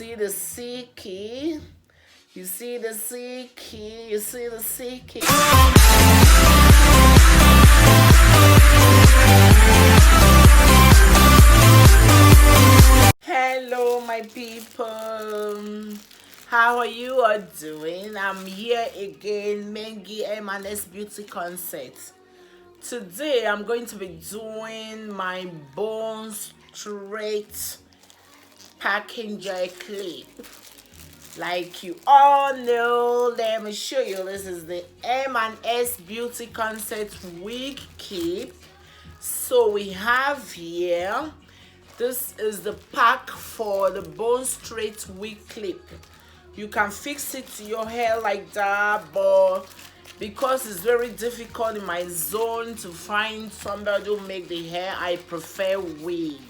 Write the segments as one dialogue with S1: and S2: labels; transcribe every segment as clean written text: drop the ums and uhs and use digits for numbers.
S1: see the SILKY. You see the SILKY. You see the SILKY. Hello, my people. How are you all doing? I'm here again, Mengi M&S Beauty Concept. Today, I'm going to be doing my BoneStraight Packing gel clip. Like you all know, let me show you. This is the M&S Beauty Concept WigKit. So we have here, this is the pack for the BoneStraight wig clip. You can fix it to your hair like that, but because it's very difficult in my zone to find somebody who make the hair, I prefer wig.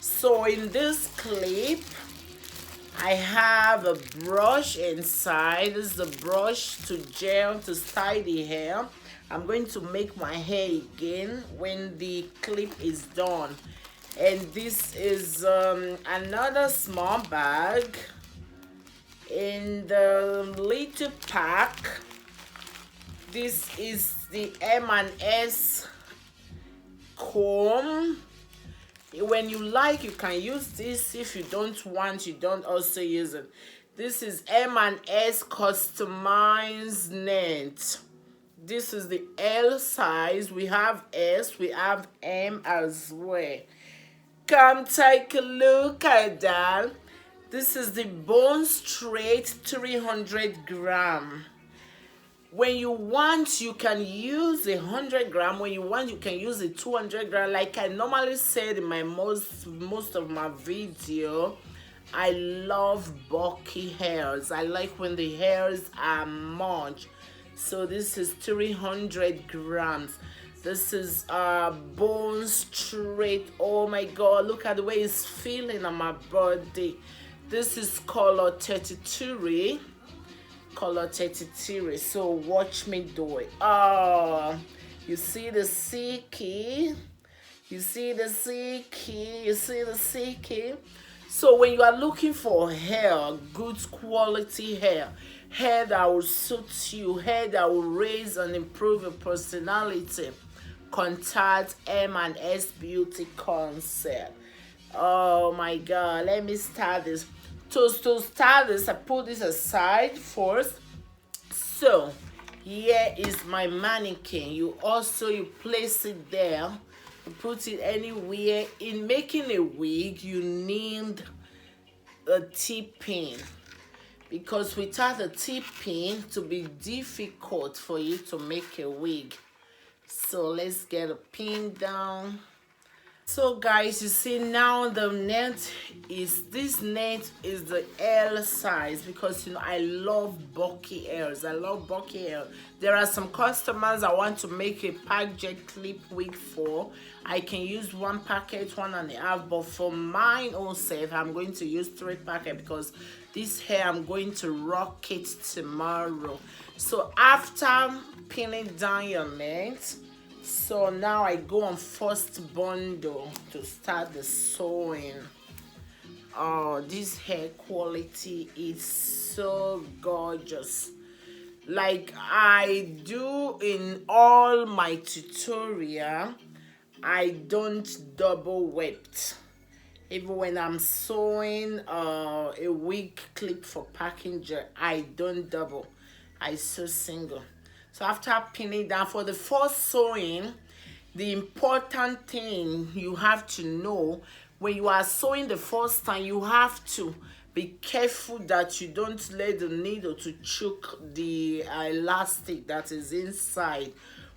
S1: So in this clip, I have a brush inside. This is a brush to gel to style the hair. I'm going to make my hair again when the clip is done. And this is another small bag. In the little pack, this is the M&S comb. When you like, you can use this. If you don't want, you don't also use it. This is M&S customized net. This is the L size. We have S, we have M as well. Come take a look at that. This is the BoneStraight 300 gram. When you want, you can use 100 gram. When you want, you can use 200 gram. Like I normally said in my most of my video, I love bulky hairs. I like when the hairs are much. So this is 300 grams. This is BoneStraight. Oh my god, look at the way it's feeling on my body. This is color 33. Color 33. So watch me do it. You see the SILKY. You see the SILKY. You see the SILKY. So when you are looking for hair, good quality hair that will suit you, hair that will raise and improve your personality, contact M&S Beauty Concept. Oh my god, let me start this. To start this, I put this aside first. So here is my mannequin. You place it there. You put it anywhere. In making a wig, you need a T-pin, because without a T-pin, it will be difficult for you to make a wig. So let's get a pin down. So guys, you see now the net is, this net is the L size, because you know I love bulky hairs. I love bulky hair. There are some customers I want to make a pack gel clip wig for. I can use one packet, 1.5, but for mine own self, I'm going to use 3 packets, because this hair I'm going to rock it tomorrow. So after pinning down your net, so now I go on first bundle to start the sewing. Oh, this hair quality is so gorgeous. Like I do in all my tutorial, I don't double wet. Even when I'm sewing a wig clip for packing gel, I don't double. I sew single. So after pinning down, for the first sewing, the important thing you have to know, when you are sewing the first time, you have to be careful that you don't let the needle to choke the elastic that is inside.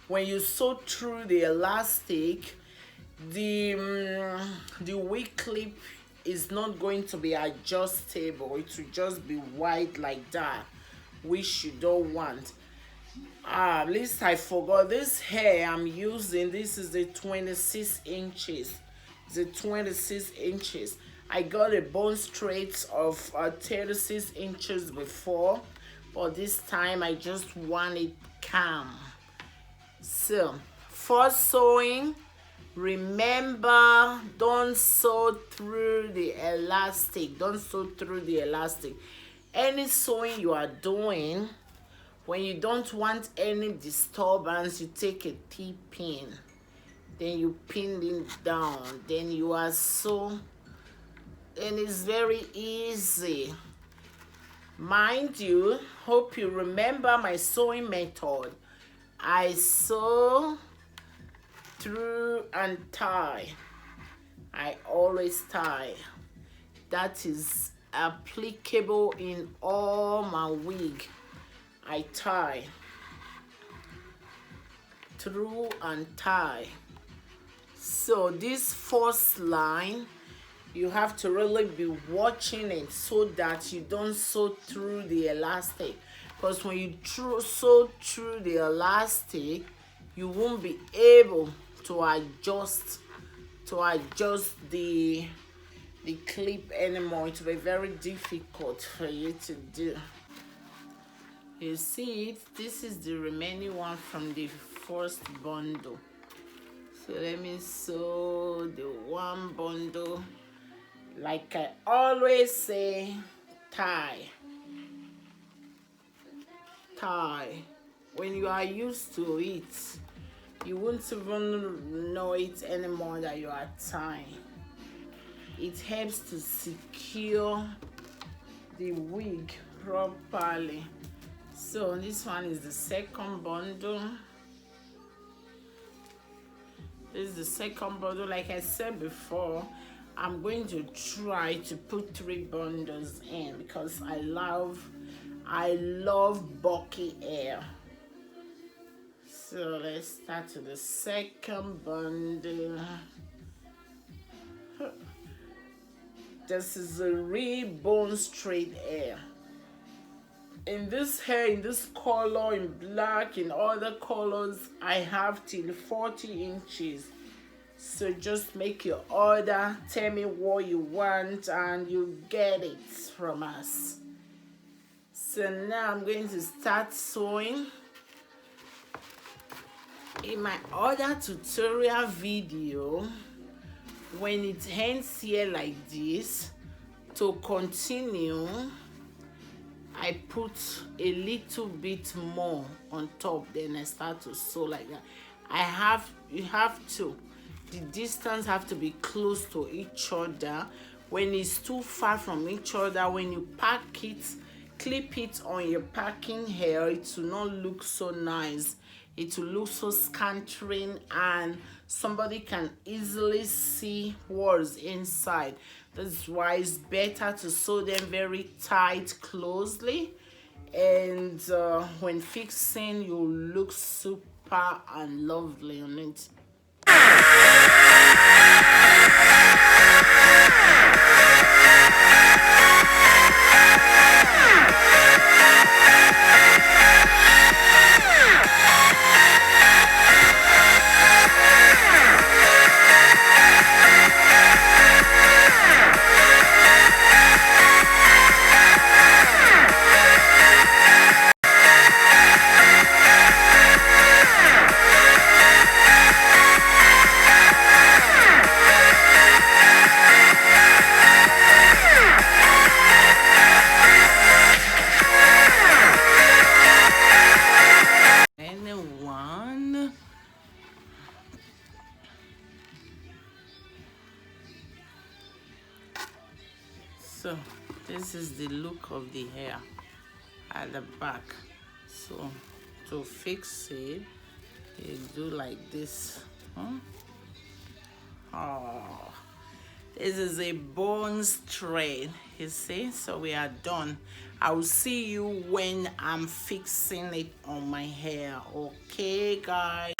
S1: When you sew through the elastic, the wig clip is not going to be adjustable. It will just be wide like that, which you don't want. At least I forgot this hair I'm using. This is the 26 inches. The 26 inches. I got a BoneStraight of 36 inches before, but this time I just want it calm. So first sewing, Remember, don't sew through the elastic. Don't sew through the elastic. Any sewing you are doing, when you don't want any disturbance, you take a T-pin, then you pin it down, then you are so, and it's very easy. Mind you, hope you remember my sewing method. I sew through and tie. I always tie. That is applicable in all my wig. I tie through and tie. So this first line, you have to really be watching it so that you don't sew through the elastic, because when you sew through the elastic, you won't be able to adjust the clip anymore. It will be very difficult for you to do. You see it, this is the remaining one from the first bundle. So let me sew the one bundle. Like I always say, tie. When you are used to it, you won't even know it anymore that you are tying. It helps to secure the wig properly. So this one is the second bundle. This is the second bundle. Like I said before, I'm going to try to put 3 bundles in because I love bulky hair. So let's start with the second bundle. This is a real BoneStraight hair. In this hair, in this color, in black, in other colors, I have till 40 inches. So just make your order, tell me what you want, and you get it from us. So now I'm going to start sewing. In my other tutorial video, when it ends here like this, to continue, I put a little bit more on top, then I start to sew like that. You have to, the distance have to be close to each other. When it's too far from each other, when you pack it, clip it on your packing hair, it will not look so nice. It will look so scattering and somebody can easily see what's inside. That's why it's better to sew them very tight, closely, and when fixing, you'll look super and lovely on it. So this is the look of the hair at the back. So to fix it, you do like this. Oh, this is a BoneStraight, you see. So we are done. I will see you when I'm fixing it on my hair. Okay, guys.